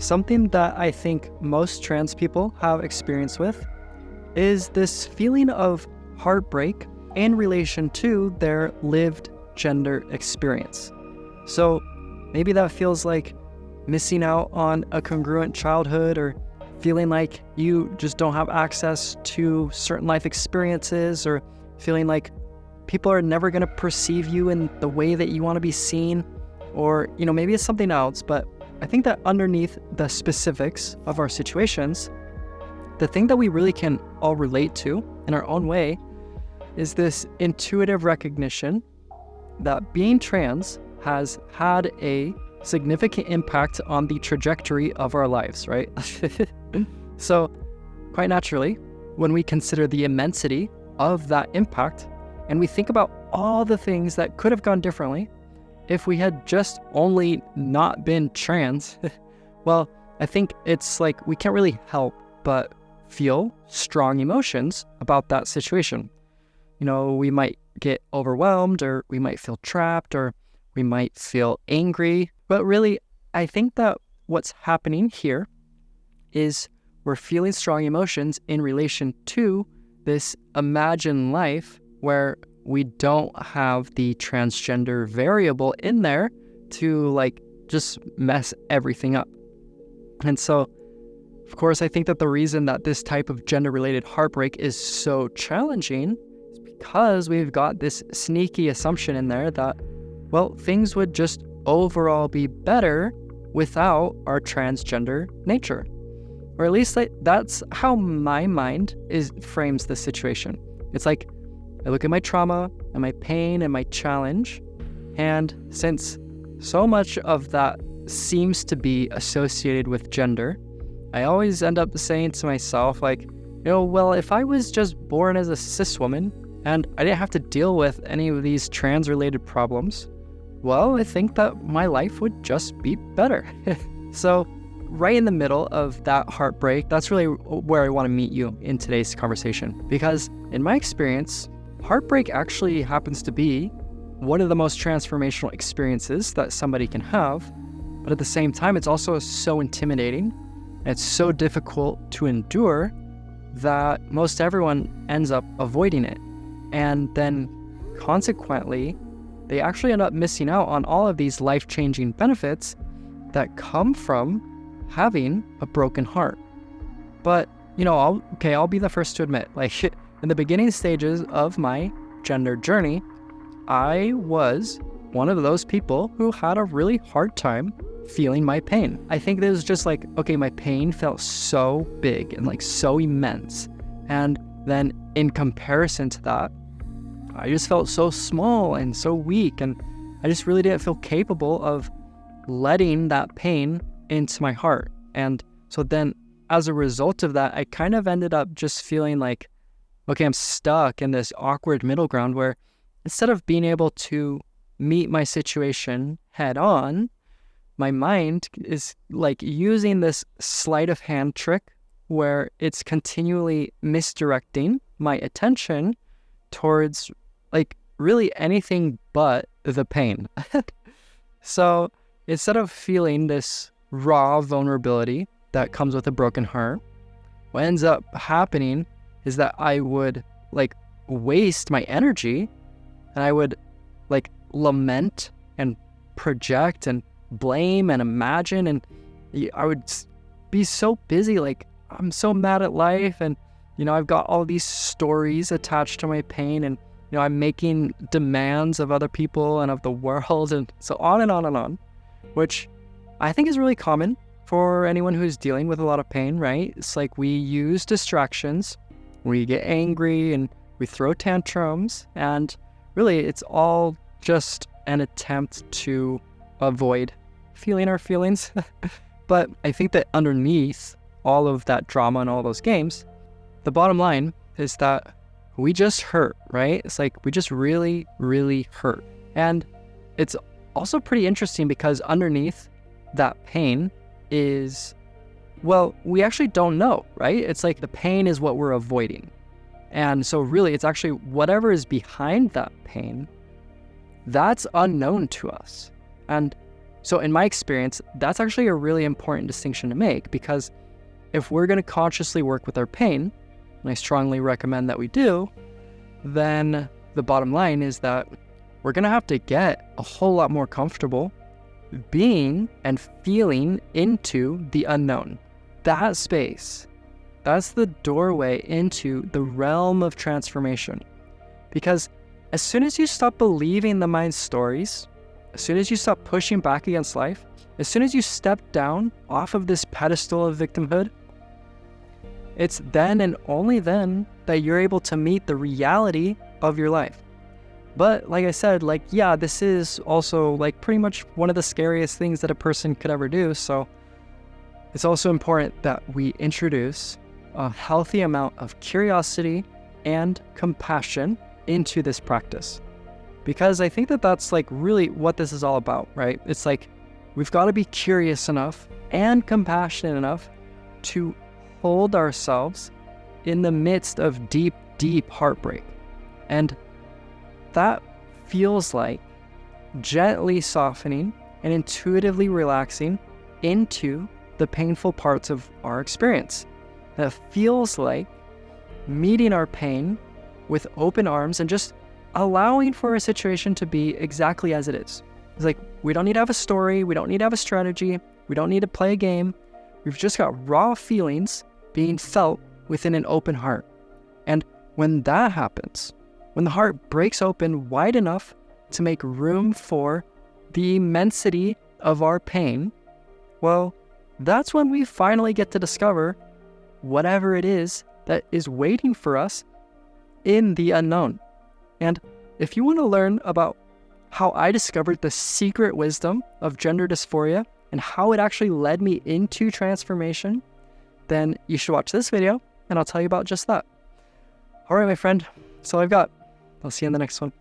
something that I think most trans people have experience with is this feeling of heartbreak in relation to their lived gender experience. So maybe that feels like missing out on a congruent childhood, or feeling like you just don't have access to certain life experiences, or feeling like people are never going to perceive you in the way that you want to be seen, or, maybe it's something else. But I think that underneath the specifics of our situations, the thing that we really can all relate to in our own way is this intuitive recognition that being trans has had a significant impact on the trajectory of our lives, right? So quite naturally, when we consider the immensity of that impact, and we think about all the things that could have gone differently if we had just only not been trans, well, I think it's like we can't really help but feel strong emotions about that situation. We might get overwhelmed, or we might feel trapped, or we might feel angry. But really, I think that what's happening here is we're feeling strong emotions in relation to this imagined life where we don't have the transgender variable in there to just mess everything up. And so, of course, I think that the reason that this type of gender-related heartbreak is so challenging is because we've got this sneaky assumption in there that, well, things would just overall be better without our transgender nature. Or at least that's how my mind frames the situation. It's like I look at my trauma and my pain and my challenge, and since so much of that seems to be associated with gender, I always end up saying to myself, well, if I was just born as a cis woman and I didn't have to deal with any of these trans-related problems, well, I think that my life would just be better. So right in the middle of that heartbreak, that's really where I want to meet you in today's conversation. Because in my experience, heartbreak actually happens to be one of the most transformational experiences that somebody can have. But at the same time, it's also so intimidating, and it's so difficult to endure that most everyone ends up avoiding it. And then consequently, they actually end up missing out on all of these life-changing benefits that come from having a broken heart. But, I'll be the first to admit, in the beginning stages of my gender journey, I was one of those people who had a really hard time feeling my pain. I think it was just my pain felt so big and so immense. And then in comparison to that, I just felt so small and so weak, and I just really didn't feel capable of letting that pain into my heart. And so then as a result of that, I kind of ended up just feeling I'm stuck in this awkward middle ground where instead of being able to meet my situation head on, my mind is using this sleight of hand trick where it's continually misdirecting my attention towards really anything but the pain. So instead of feeling this raw vulnerability that comes with a broken heart, what ends up happening is that I would waste my energy, and I would lament and project and blame and imagine, and I would be so busy, I'm so mad at life, and I've got all these stories attached to my pain, and I'm making demands of other people and of the world, and so on and on and on, which I think is really common for anyone who's dealing with a lot of pain, right? It's we use distractions, we get angry, and we throw tantrums, and really it's all just an attempt to avoid feeling our feelings. But I think that underneath all of that drama and all those games, the bottom line is that we just hurt, right? It's we just really, really hurt. And it's also pretty interesting because underneath that pain is, well, we actually don't know, right? It's the pain is what we're avoiding. And so really it's actually whatever is behind that pain, that's unknown to us. And So in my experience, that's actually a really important distinction to make, because if we're going to consciously work with our pain, and I strongly recommend that we do, then the bottom line is that we're going to have to get a whole lot more comfortable being and feeling into the unknown. That space, that's the doorway into the realm of transformation. Because as soon as you stop believing the mind's stories, as soon as you stop pushing back against life, as soon as you step down off of this pedestal of victimhood, it's then and only then that you're able to meet the reality of your life. But like I said, yeah, this is also pretty much one of the scariest things that a person could ever do. So it's also important that we introduce a healthy amount of curiosity and compassion into this practice. Because I think that that's really what this is all about, right? It's we've got to be curious enough and compassionate enough to hold ourselves in the midst of deep, deep heartbreak. And that feels like gently softening and intuitively relaxing into the painful parts of our experience. That feels like meeting our pain with open arms and just allowing for a situation to be exactly as it is. It's we don't need to have a story, we don't need to have a strategy, we don't need to play a game. We've just got raw feelings being felt within an open heart. And when that happens, when the heart breaks open wide enough to make room for the immensity of our pain, well, that's when we finally get to discover whatever it is that is waiting for us in the unknown. And if you want to learn about how I discovered the secret wisdom of gender dysphoria and how it actually led me into transformation, then you should watch this video and I'll tell you about just that. All right, my friend, that's all I've got. I'll see you in the next one.